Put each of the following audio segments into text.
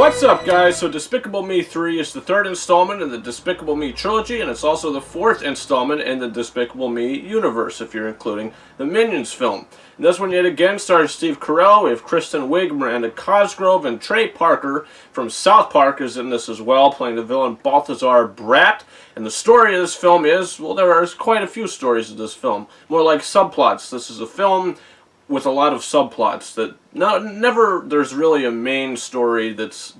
What's up, guys? So Despicable Me 3 is the third installment in the Despicable Me trilogy, and it's also the fourth installment in the Despicable Me universe, if you're including the Minions film. And this one yet again stars Steve Carell. We have Kristen Wiig, Miranda Cosgrove, and Trey Parker from South Park is in this as well, playing the villain Balthazar Brat. And the story of this film is, well, there are quite a few stories of this film, more like subplots. This is a film with a lot of subplots that never there's really a main story that's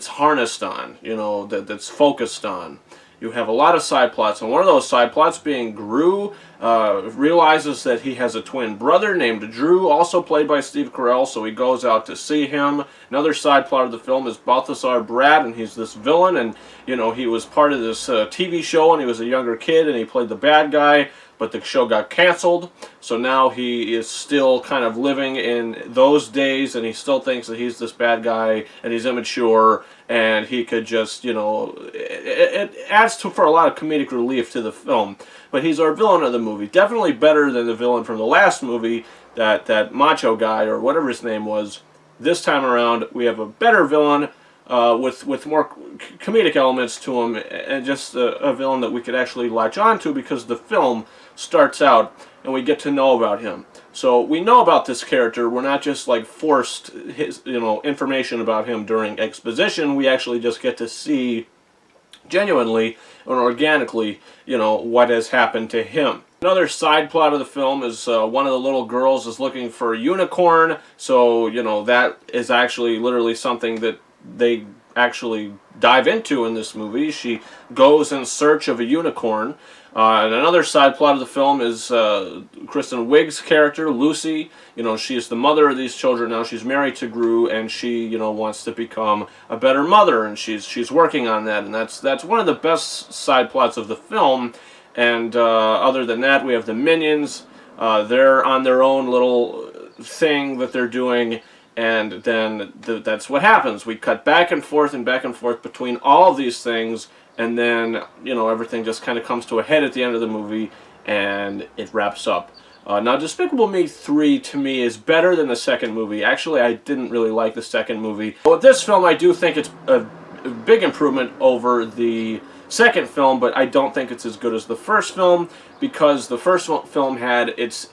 harnessed on, you know, that's focused on. You have a lot of side plots, and one of those side plots being Gru realizes that he has a twin brother named Drew, also played by Steve Carell, so he goes out to see him. Another side plot of the film is Balthazar Brat, and he's this villain, and you know, he was part of this TV show, and he was a younger kid, and he played the bad guy, but the show got canceled, so now he is still kind of living in those days, and he still thinks that he's this bad guy, and he's immature, and he could just, you know, it adds for a lot of comedic relief to the film. But he's our villain of the movie. Definitely better than the villain from the last movie, that macho guy, or whatever his name was. This time around, we have a better villain, with more comedic elements to him, and just a villain that we could actually latch on to, because the film starts out and we get to know about him. So we know about this character. We're not just like forced his, you know, information about him during exposition. We actually just get to see genuinely and organically, you know, what has happened to him. Another side plot of the film is one of the little girls is looking for a unicorn. So, you know, that is actually literally something that they actually dive into in this movie. She goes in search of a unicorn. And another side plot of the film is Kristen Wiig's character, Lucy. You know, she's the mother of these children now. She's married to Gru, and she, you know, wants to become a better mother, and she's working on that. And that's one of the best side plots of the film. And other than that, we have the Minions. They're on their own little thing that they're doing. And then that's what happens. We cut back and forth between all of these things, and then, you know, everything just kind of comes to a head at the end of the movie, and it wraps up. Now, Despicable Me 3, to me, is better than the second movie. Actually, I didn't really like the second movie. But with this film, I do think it's a big improvement over the second film, but I don't think it's as good as the first film, because the first film had its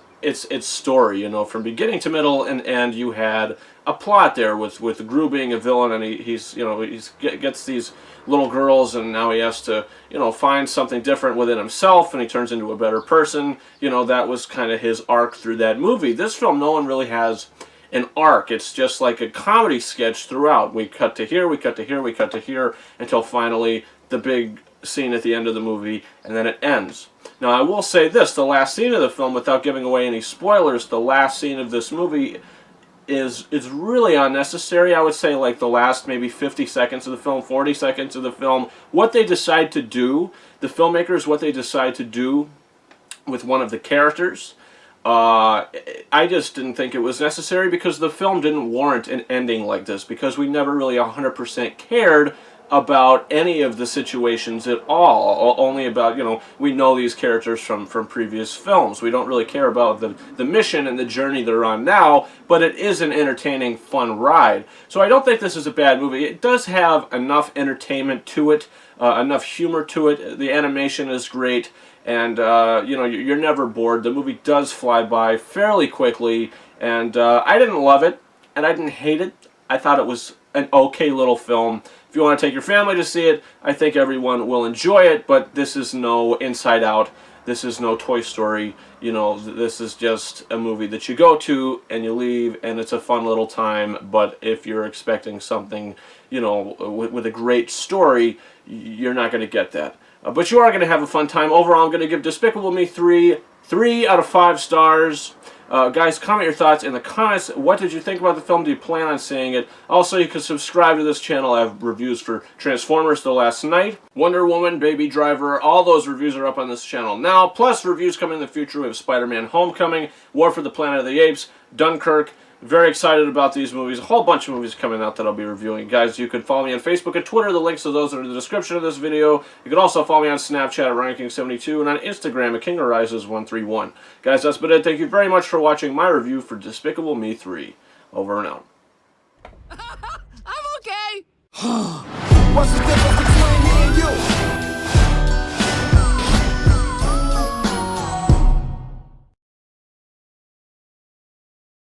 story, you know, from beginning to middle and end. You had a plot there with Gru being a villain, and he's you know, gets these little girls, and now he has to, you know, find something different within himself, and he turns into a better person. You know, that was kind of his arc through that movie. This film, no one really has an arc. It's just like a comedy sketch throughout. We cut to here, we cut to here, we cut to here, until finally the big scene at the end of the movie, and then it ends. Now, I will say this, the last scene of the film, without giving away any spoilers, the last scene of this movie is really unnecessary. I would say like the last maybe 50 seconds of the film, 40 seconds of the film, what they decide to do, the filmmakers, what they decide to do with one of the characters, I just didn't think it was necessary, because the film didn't warrant an ending like this, because we never really 100% cared about any of the situations at all. Only about, you know, we know these characters from previous films. We don't really care about the mission and the journey they're on now, but it is an entertaining, fun ride. So I don't think this is a bad movie. It does have enough entertainment to it, enough humor to it. The animation is great, and you know, you're never bored. The movie does fly by fairly quickly, and I didn't love it, and I didn't hate it. I thought it was an okay little film. If you want to take your family to see it, I think everyone will enjoy it, but this is no Inside Out. This is no Toy Story. You know, this is just a movie that you go to and you leave, and it's a fun little time. But if you're expecting something, you know, with a great story, you're not going to get that. But you are going to have a fun time. Overall, I'm going to give Despicable Me 3 out of 5 stars. Guys, comment your thoughts in the comments. What did you think about the film? Do you plan on seeing it? Also, you can subscribe to this channel. I have reviews for Transformers: The Last Knight, Wonder Woman, Baby Driver. All those reviews are up on this channel now. Plus, reviews coming in the future. We have Spider-Man: Homecoming, War for the Planet of the Apes, Dunkirk. Very excited about these movies. A whole bunch of movies coming out that I'll be reviewing. Guys, you can follow me on Facebook and Twitter. The links to those are in the description of this video. You can also follow me on Snapchat at Ranking72 and on Instagram at KingOfRises131. Guys, that's been it. Thank you very much for watching my review for Despicable Me 3. Over and out. I'm okay. What's the difference between